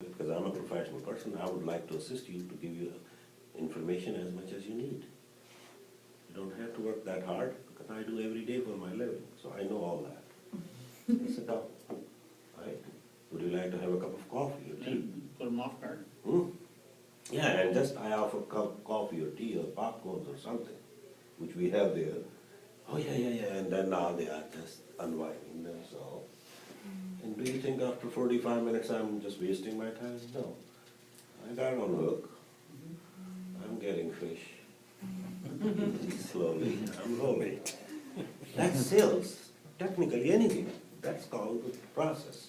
Because I'm a professional person, I would like to assist you to give you information as much as you need. You don't have to work that hard, because I do every day for my living, so I know all that. Sit down. Right? Would you like to have a cup of coffee or tea? Put them off guard. Yeah, and just I offer coffee or tea or popcorn or something, which we have there. Oh, yeah, and then now they are just unwinding themselves. And do you think after 45 minutes I'm just wasting my time? No. I got it on hook. I'm getting fish. Slowly, I'm rolling. That's sales. Technically anything. That's called the process.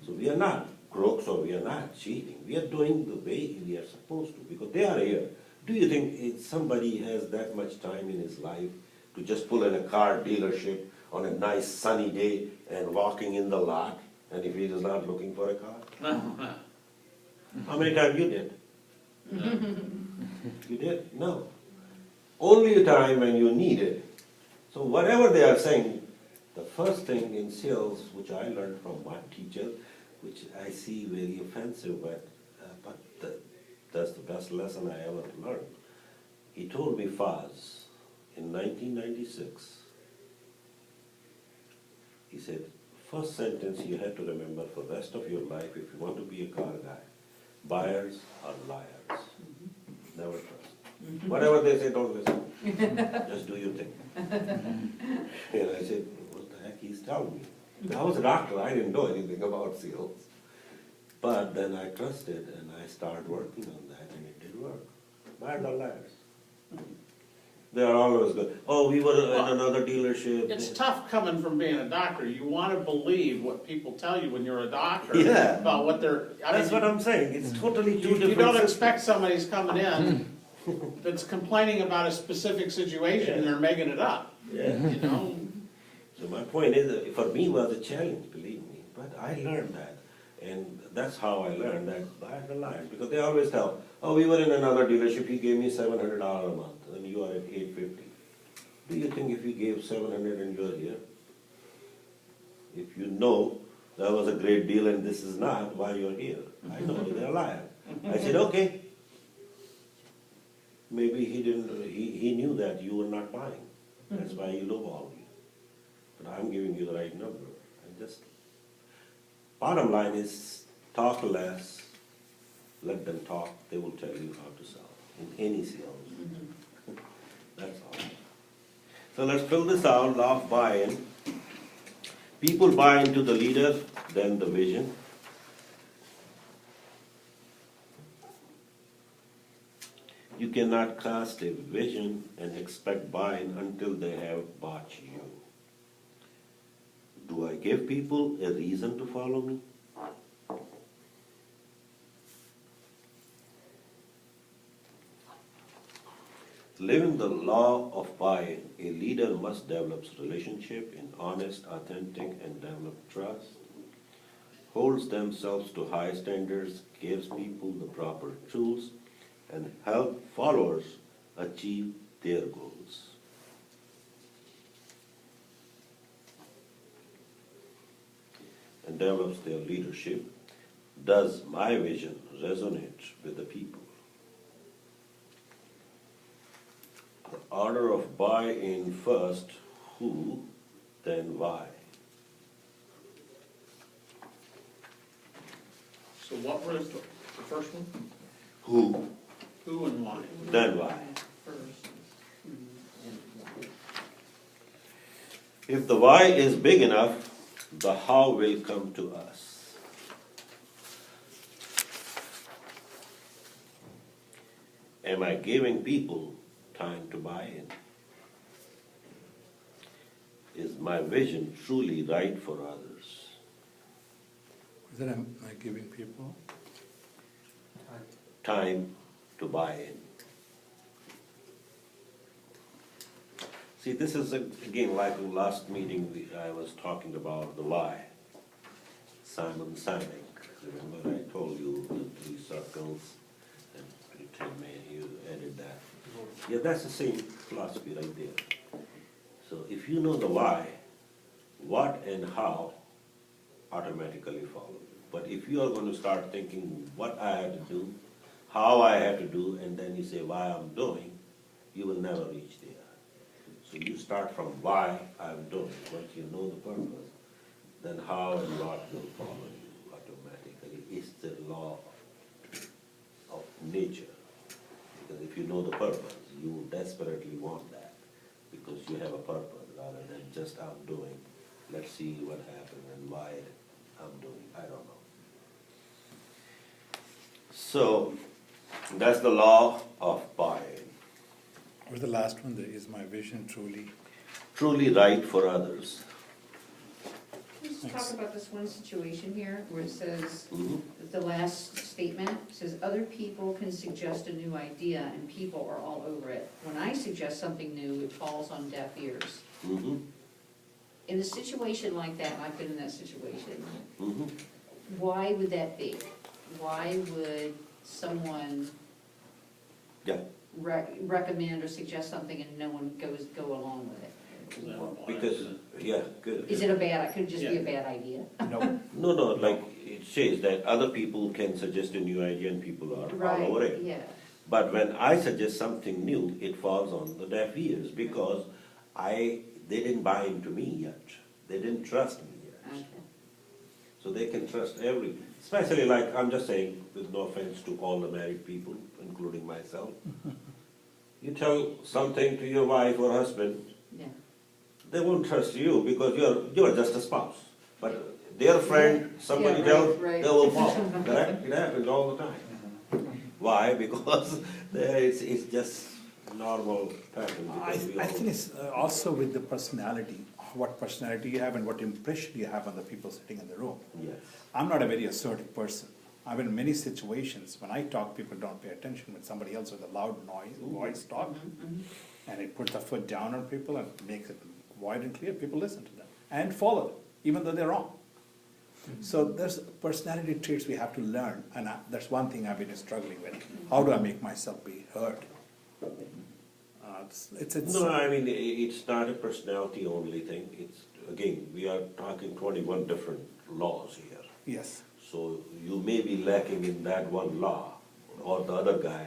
So we are not crooks or we are not cheating. We are doing the way we are supposed to because they are here. Do you think somebody has that much time in his life to just pull in a car dealership on a nice sunny day and walking in the lot, and if he is not looking for a car? How many times you did? You did? No. Only a time when you need it. So whatever they are saying, the first thing in sales, which I learned from my teacher, which I see very offensive, but that's the best lesson I ever learned. He told me, Faz, in 1996, he said, first sentence you have to remember for the rest of your life, if you want to be a car guy, buyers are liars. Never trust. Whatever they say, don't listen. Just do your thing. And I said, what the heck he's telling me? I was a doctor, I didn't know anything about sales. But then I trusted and I started working on that and it did work. Buyers are liars. They are always good. Oh, we were in another dealership. It's tough coming from being a doctor. You want to believe what people tell you when you're a doctor Yeah. about what they're. That's what I'm saying. It's totally two different You don't systems. expect somebody's coming in that's complaining about a specific situation and they're making it up. Yeah. You know. So my point is, for me, it was a challenge, believe me. But I learned that. And that's how I learned that buyers are liars. Because they always tell, oh, we were in another dealership, he gave me $700 a month, and you are at $850. Do you think if he gave $700 and you're here, if you know that was a great deal and this is not, why you're here? I know they're liars. I said, okay. Maybe he knew that you were not buying. That's why he lowballed you. But I'm giving you the right number. And just, bottom line is, talk less, let them talk, they will tell you how to sell in any sales. That's all. So let's fill this out, law of buy-in. People buy into the leader, then the vision. You cannot cast a vision and expect buy-in until they have bought you. Do I give people a reason to follow me? Living the law of buy-in, a leader must develop relationship in honest, authentic, and develop trust, holds themselves to high standards, gives people the proper tools, and help followers achieve their goals. And develops their leadership. Does my vision resonate with the people? The order of buy-in first, who, then why. So what was the first one? Who, Who and why? then why. If the why is big enough, the how will come to us. Am I giving people time to buy in? Is my vision truly right for others? Then am I giving people? Time to buy in. See, this is again like the last meeting I was talking about the why. Simon Sinek. Remember I told you the 3 circles and pretend man, you added that. Yeah, that's the same philosophy right there. So if you know the why, what and how automatically follow. But if you are gonna start thinking what I have to do, how I have to do, and then you say why I'm doing, you will never reach there. So you start from why I'm doing. Once you know the purpose, then how and what will follow you automatically. It's the law of nature. Because if you know the purpose, you desperately want that, because you have a purpose rather than just I'm doing. Let's see what happens and why I'm doing, I don't know. So, that's the law of buying. What's the last one? Is my vision truly? Truly right for others. Let's talk about this one situation here where it says, Mhm. the last statement says, other people can suggest a new idea and people are all over it. When I suggest something new, it falls on deaf ears. Mhm. In a situation like that, and I've been in that situation, Mhm. why would that be? Why would someone Yeah, recommend or suggest something and no one go along with it? because, yeah, good. Is it a bad, could it just be a bad idea? No. No, like it says that other people can suggest a new idea and people are all over Right, it. yeah. But when I suggest something new, it falls on the deaf ears because they didn't buy into me yet. They didn't trust me yet. Okay. So they can trust especially like, I'm just saying, with no offense to all the married people, including myself. You tell something to your wife or husband, Yeah. they won't trust you because you're just a spouse. But their friend, somebody Yeah, right, else, right. they will follow, correct? It happens all the time. Why? Because it's just normal pattern. I think it's also with the personality, what personality you have and what impression you have on the people sitting in the room. Yes. I'm not a very assertive person. I've been in many situations, when I talk, people don't pay attention. When somebody else with a loud voice talks, and it puts a foot down on people and makes it wide and clear, people listen to them and follow them, even though they're wrong. So there's personality traits we have to learn, and that's one thing I've been struggling with. How do I make myself be heard? It's No, I mean, it's not a personality only thing. It's, again, we are talking 21 different laws here. yes. So you may be lacking in that one law, or the other guy,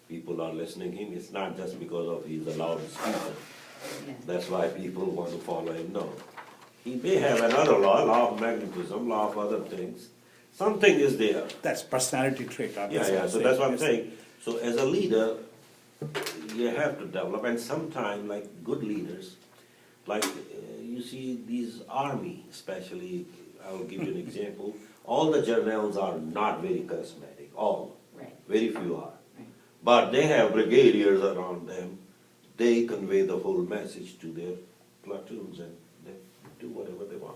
people are listening him. It's not just because of he's a loud speaker. Yeah. That's why people want to follow him, no. He may have another law of magnetism, law of other things. Something is there. That's personality trait. Yeah, so that's what I'm saying. So as a leader, you have to develop, and sometimes, like good leaders, like you see these army, especially, I'll give you an example. All the generals are not very charismatic, all. Right. Very few are. Right. But they have brigadiers around them. They convey the whole message to their platoons and they do whatever they want.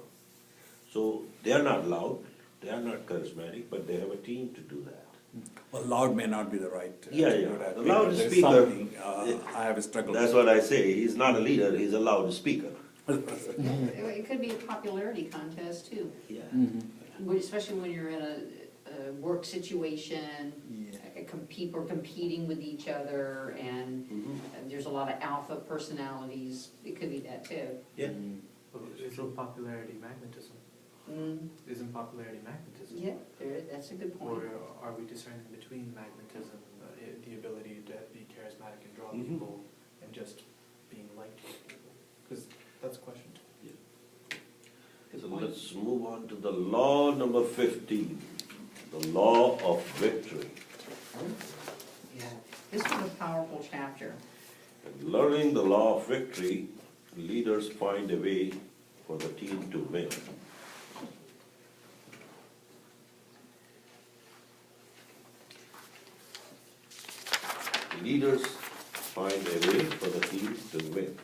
So they are not loud, they are not charismatic, but they have a team to do that. Well, loud may not be the right. Yeah. word. The loud There's speaker, something, I have a struggle. That's what I say, he's not a leader, he's a loud speaker. It could be a popularity contest too, Yeah. especially when you're in a work situation, people are competing with each other, and Mhm. there's a lot of alpha personalities. It could be that too. Yeah. Isn't popularity magnetism? Mm, Isn't popularity magnetism? yeah, that's a good point. Or are we discerning between magnetism, the ability to be charismatic and draw Mhm. people, and just being liked by people? Because that's a question. Good So point. let's move on to the law number 15, the law of victory. Yeah, this was a powerful chapter. And learning the law of victory, leaders find a way for the team to win. Leaders find a way for the team to win.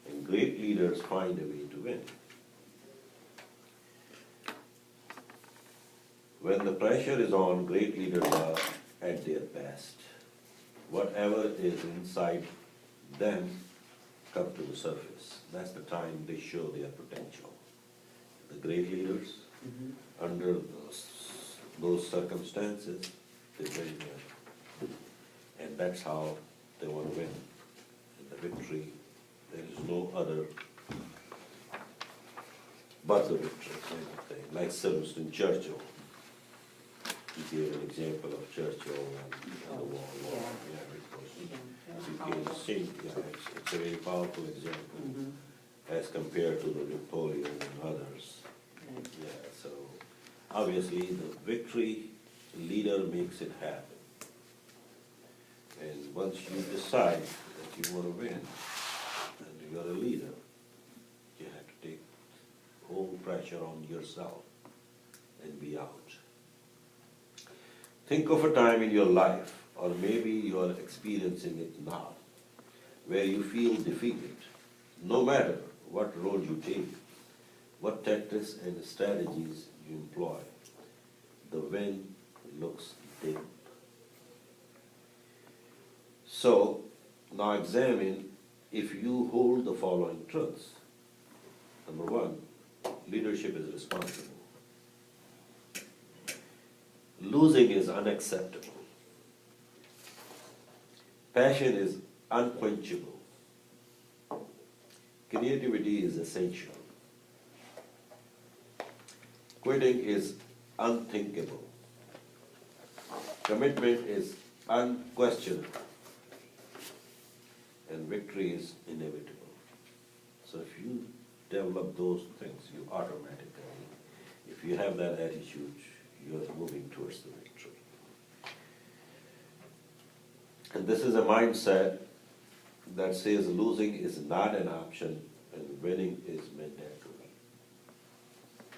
And great leaders find a way to win. When the pressure is on, great leaders are at their best. Whatever is inside them come to the surface. That's the time they show their potential. The great leaders, under those circumstances, they win there. And that's how they want to win. In the victory, there is no other but the victory, kind of thing. Like Sir Winston Churchill. He gave an example of Churchill and the war. Yeah. You can see, it's a very powerful example as compared to the Napoleon and others. Yeah, so obviously the victory leader makes it happen. And once you decide that you want to win and you're a leader, you have to take whole pressure on yourself and be out. Think of a time in your life, or maybe you're experiencing it now, where you feel defeated, no matter what road you take, what tactics and strategies you employ. The win looks dim. So, now examine if you hold the following truths. Number one, leadership is responsible. Losing is unacceptable. Passion is unquenchable. Creativity is essential. Quitting is unthinkable. Commitment is unquestionable. And victory is inevitable. So if you develop those things, you automatically, if you have that attitude, you're moving towards the victory. And this is a mindset that says losing is not an option and winning is mandatory.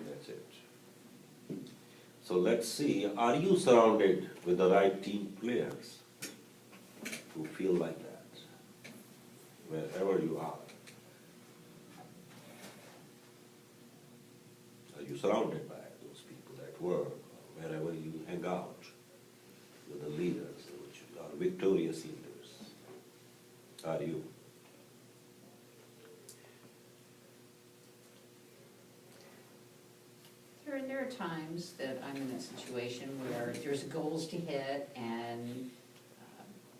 That's it. So let's see, are you surrounded with the right team players who feel like that, wherever you are? Are you surrounded by those people at work, or wherever you hang out with the leaders, which are victorious leaders? Are you? There are times that I'm in a situation where there's goals to hit and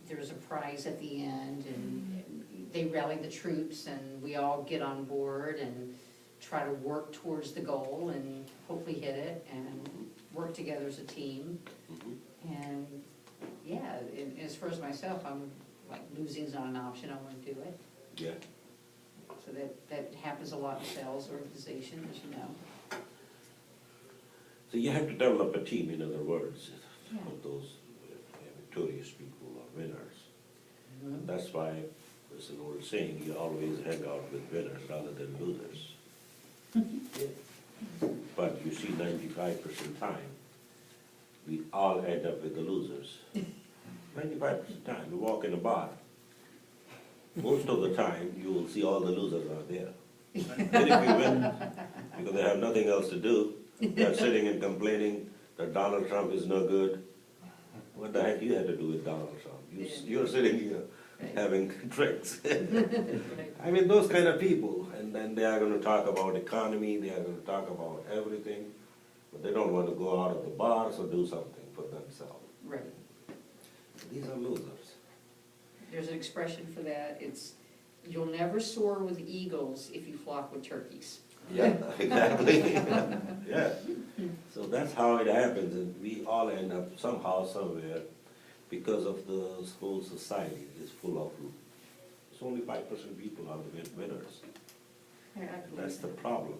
there's a prize at the end and they rally the troops and we all get on board and try to work towards the goal and hopefully hit it and work together as a team. And yeah, as far as myself, I'm like, losing's not an option, I want to do it. Yeah. So that happens a lot in sales organization, as you know. So you have to develop a team, in other words, Yeah. of those victorious people or winners. And that's why there's an old saying, you always hang out with winners rather than losers. Yeah. But you see 95% time, we all end up with the losers. 95% time, we walk in a bar. Most of the time, you will see all the losers are there. Then if you win, because they have nothing else to do, they're sitting and complaining that Donald Trump is no good. What the heck you had to do with Donald Trump? You're sitting here having drinks. I mean, those kind of people. And then they are going to talk about economy, they are going to talk about everything, but they don't want to go out of the bars or do something for themselves. Right. These are losers. There's an expression for that. It's, you'll never soar with eagles if you flock with turkeys. Yeah, exactly. Yeah. So that's how it happens, and we all end up somehow, somewhere, because of the whole society is full of, it's only 5% people are the winners. And that's the problem.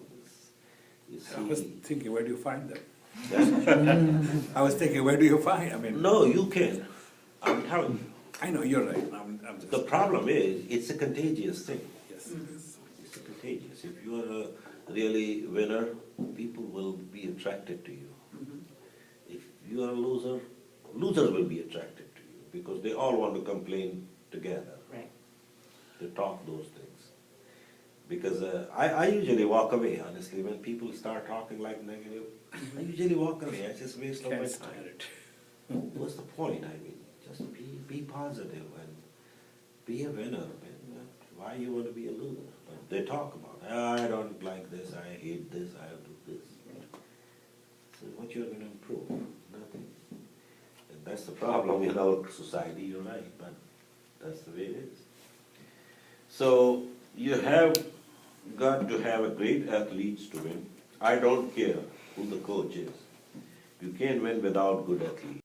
You I was see, thinking, where do you find them? that's- I was thinking, where do you find, I mean, no, you can. I'm telling you. I know, you're right, I'm just. The problem is, it's a contagious thing. Yes, It's a contagious. If you are a really winner, people will be attracted to you. If you are a loser, losers will be attracted to you because they all want to complain together. Right. They talk those things. Because I usually walk away, honestly, when people start talking like negative. I usually walk away. I just waste all my Can't time. stand it. What's the point? I mean, just be positive and be a winner. Man. Why you want to be a loser? But they talk about, I don't like this, I hate this, I do this. So what you're going to improve? Nothing. And that's the problem in our society, you're right, but that's the way it is. So you have got to have a great athletes to win. I don't care who the coach is. You can't win without good athletes.